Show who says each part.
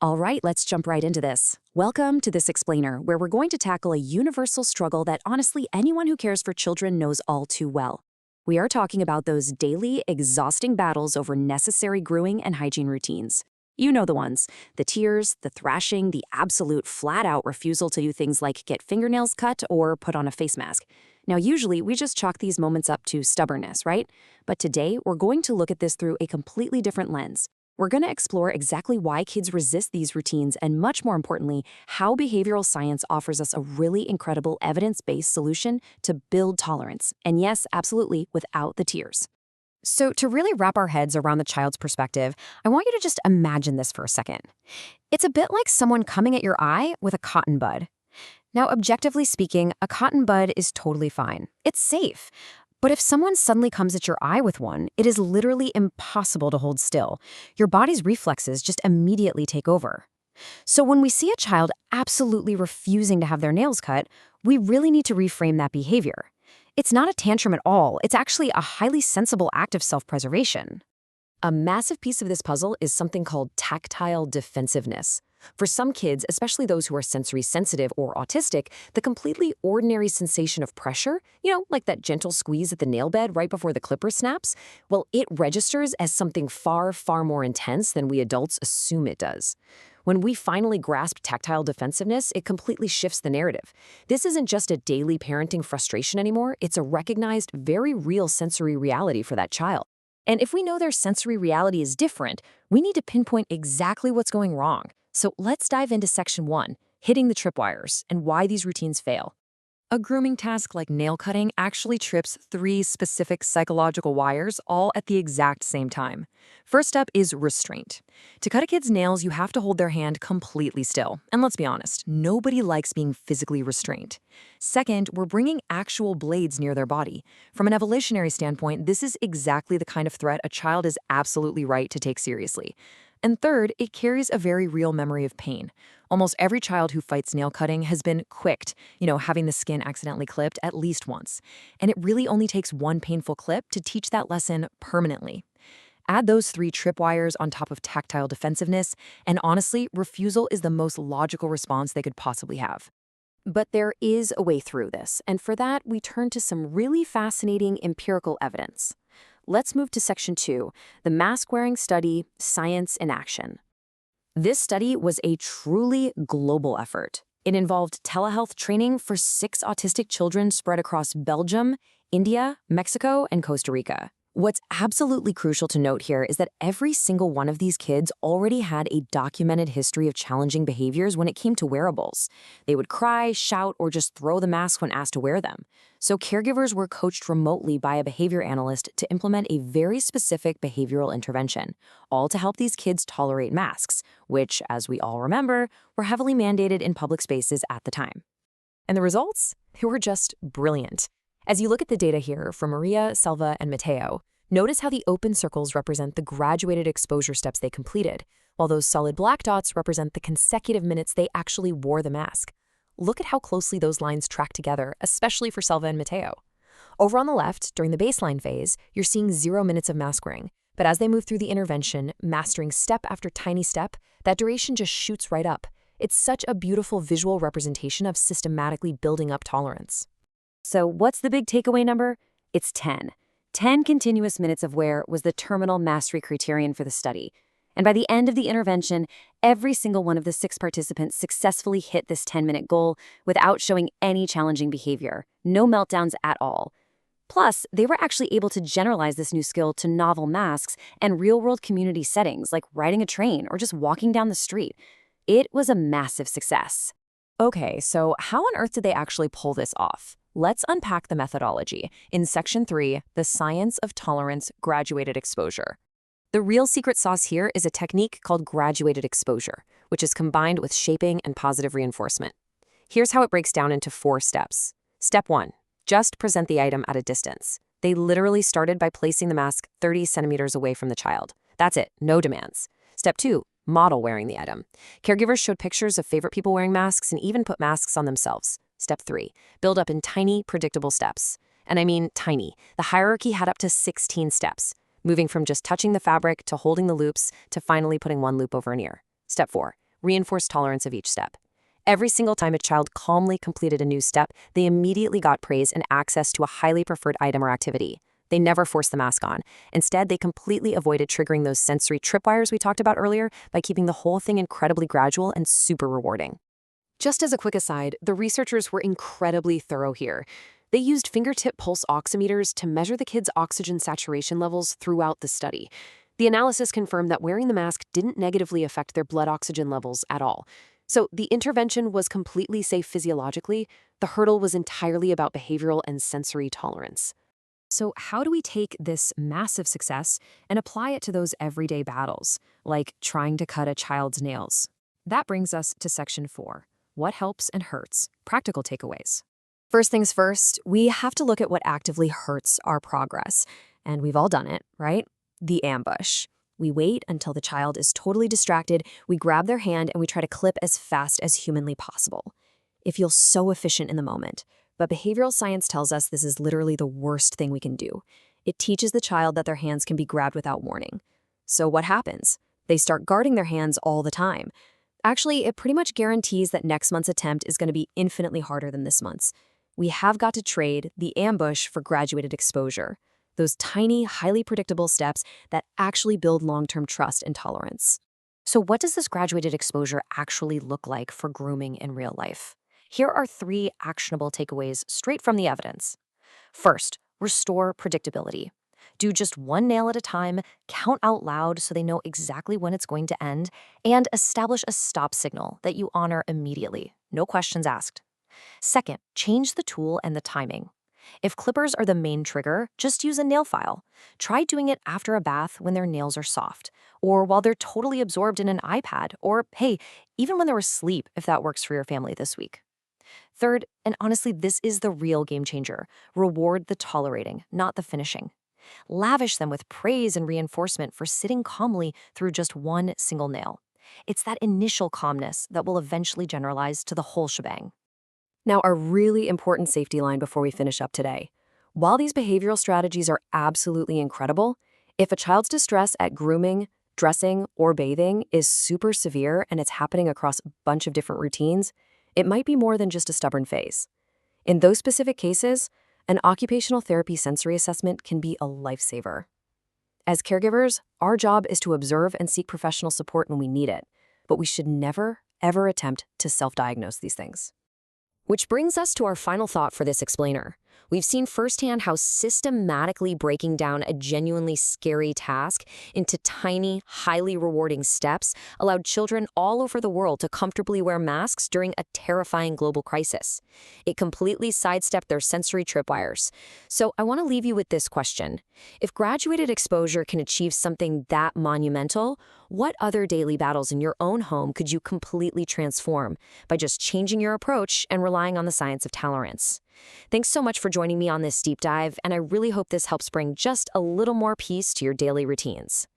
Speaker 1: All right, let's jump right into this. Welcome to This Explainer, where we're going to tackle a universal struggle that honestly anyone who cares for children knows all too well. We are talking about those daily, exhausting battles over necessary grooming and hygiene routines. You know the ones: the tears, the thrashing, the absolute flat-out refusal to do things like get fingernails cut or put on a face mask. Now, usually we just chalk these moments up to stubbornness, right? But today, we're going to look at this through a completely different lens. We're going to explore exactly why kids resist these routines and, much more importantly, how behavioral science offers us a really incredible evidence-based solution to build tolerance. And yes, absolutely, without the tears. So to really wrap our heads around the child's perspective, I want you to just imagine this for a second. It's a bit like someone coming at your eye with a cotton bud. Now, objectively speaking, a cotton bud is totally fine. It's safe. But if someone suddenly comes at your eye with one, it is literally impossible to hold still. Your body's reflexes just immediately take over. So when we see a child absolutely refusing to have their nails cut, we really need to reframe that behavior. It's not a tantrum at all. It's actually a highly sensible act of self-preservation. A massive piece of this puzzle is something called tactile defensiveness. For some kids, especially those who are sensory sensitive or autistic, the completely ordinary sensation of pressure, like that gentle squeeze at the nail bed right before the clipper snaps, well, it registers as something far, far more intense than we adults assume it does. When we finally grasp tactile defensiveness, it completely shifts the narrative. This isn't just a daily parenting frustration anymore, it's a recognized, very real sensory reality for that child. And if we know their sensory reality is different, we need to pinpoint exactly what's going wrong. So let's dive into Section 1, hitting the tripwires, and why these routines fail. A grooming task like nail cutting actually trips 3 specific psychological wires all at the exact same time. First up is restraint. To cut a kid's nails, you have to hold their hand completely still. And let's be honest, nobody likes being physically restrained. Second, we're bringing actual blades near their body. From an evolutionary standpoint, this is exactly the kind of threat a child is absolutely right to take seriously. And third, it carries a very real memory of pain. Almost every child who fights nail cutting has been quicked, having the skin accidentally clipped at least once. And it really only takes one painful clip to teach that lesson permanently. Add those 3 tripwires on top of tactile defensiveness, and honestly, refusal is the most logical response they could possibly have. But there is a way through this, and for that, we turn to some really fascinating empirical evidence. Let's move to Section 2, the mask-wearing study, Science in Action. This study was a truly global effort. It involved telehealth training for 6 autistic children spread across Belgium, India, Mexico, and Costa Rica. What's absolutely crucial to note here is that every single one of these kids already had a documented history of challenging behaviors when it came to wearables. They would cry, shout, or just throw the mask when asked to wear them. So caregivers were coached remotely by a behavior analyst to implement a very specific behavioral intervention, all to help these kids tolerate masks, which, as we all remember, were heavily mandated in public spaces at the time. And the results? They were just brilliant. As you look at the data here from Maria, Selva, and Mateo, notice how the open circles represent the graduated exposure steps they completed, while those solid black dots represent the consecutive minutes they actually wore the mask. Look at how closely those lines track together, especially for Selva and Mateo. Over on the left, during the baseline phase, you're seeing 0 minutes of mask wearing, but as they move through the intervention, mastering step after tiny step, that duration just shoots right up. It's such a beautiful visual representation of systematically building up tolerance. So what's the big takeaway number? It's 10. 10 continuous minutes of wear was the terminal mastery criterion for the study. And by the end of the intervention, every single one of the 6 participants successfully hit this 10-minute goal without showing any challenging behavior, no meltdowns at all. Plus, they were actually able to generalize this new skill to novel masks and real-world community settings like riding a train or just walking down the street. It was a massive success. Okay, so how on earth did they actually pull this off? Let's unpack the methodology in Section 3, the Science of Tolerance Graduated Exposure. The real secret sauce here is a technique called graduated exposure, which is combined with shaping and positive reinforcement. Here's how it breaks down into 4 steps. Step 1, just present the item at a distance. They literally started by placing the mask 30 centimeters away from the child. That's it, no demands. Step 2, model wearing the item. Caregivers showed pictures of favorite people wearing masks and even put masks on themselves. Step 3, build up in tiny, predictable steps. And I mean tiny. The hierarchy had up to 16 steps, moving from just touching the fabric to holding the loops to finally putting one loop over an ear. Step 4, reinforced tolerance of each step. Every single time a child calmly completed a new step, they immediately got praise and access to a highly preferred item or activity. They never forced the mask on. Instead, they completely avoided triggering those sensory tripwires we talked about earlier by keeping the whole thing incredibly gradual and super rewarding. Just as a quick aside, the researchers were incredibly thorough here. They used fingertip pulse oximeters to measure the kids' oxygen saturation levels throughout the study. The analysis confirmed that wearing the mask didn't negatively affect their blood oxygen levels at all. So the intervention was completely safe physiologically. The hurdle was entirely about behavioral and sensory tolerance. So how do we take this massive success and apply it to those everyday battles, like trying to cut a child's nails? That brings us to section 4. What helps and hurts? Practical takeaways. First things first, we have to look at what actively hurts our progress. And we've all done it, right? The ambush. We wait until the child is totally distracted, we grab their hand, and we try to clip as fast as humanly possible. It feels so efficient in the moment, but behavioral science tells us this is literally the worst thing we can do. It teaches the child that their hands can be grabbed without warning. So what happens? They start guarding their hands all the time. Actually, it pretty much guarantees that next month's attempt is going to be infinitely harder than this month's. We have got to trade the ambush for graduated exposure. Those tiny, highly predictable steps that actually build long-term trust and tolerance. So what does this graduated exposure actually look like for grooming in real life? Here are 3 actionable takeaways straight from the evidence. First, restore predictability. Do just one nail at a time, count out loud so they know exactly when it's going to end, and establish a stop signal that you honor immediately. No questions asked. Second, change the tool and the timing. If clippers are the main trigger, just use a nail file. Try doing it after a bath when their nails are soft, or while they're totally absorbed in an iPad, or hey, even when they're asleep if that works for your family this week. Third, and honestly, this is the real game changer, reward the tolerating, not the finishing. Lavish them with praise and reinforcement for sitting calmly through just one single nail. It's that initial calmness that will eventually generalize to the whole shebang. Now, a really important safety line before we finish up today. While these behavioral strategies are absolutely incredible, if a child's distress at grooming, dressing, or bathing is super severe and it's happening across a bunch of different routines, it might be more than just a stubborn phase. In those specific cases, an occupational therapy sensory assessment can be a lifesaver. As caregivers, our job is to observe and seek professional support when we need it, but we should never, ever attempt to self-diagnose these things. Which brings us to our final thought for this explainer. We've seen firsthand how systematically breaking down a genuinely scary task into tiny, highly rewarding steps allowed children all over the world to comfortably wear masks during a terrifying global crisis. It completely sidestepped their sensory tripwires. So I want to leave you with this question. If graduated exposure can achieve something that monumental, what other daily battles in your own home could you completely transform by just changing your approach and relying on the science of tolerance? Thanks so much for joining me on this deep dive, and I really hope this helps bring just a little more peace to your daily routines.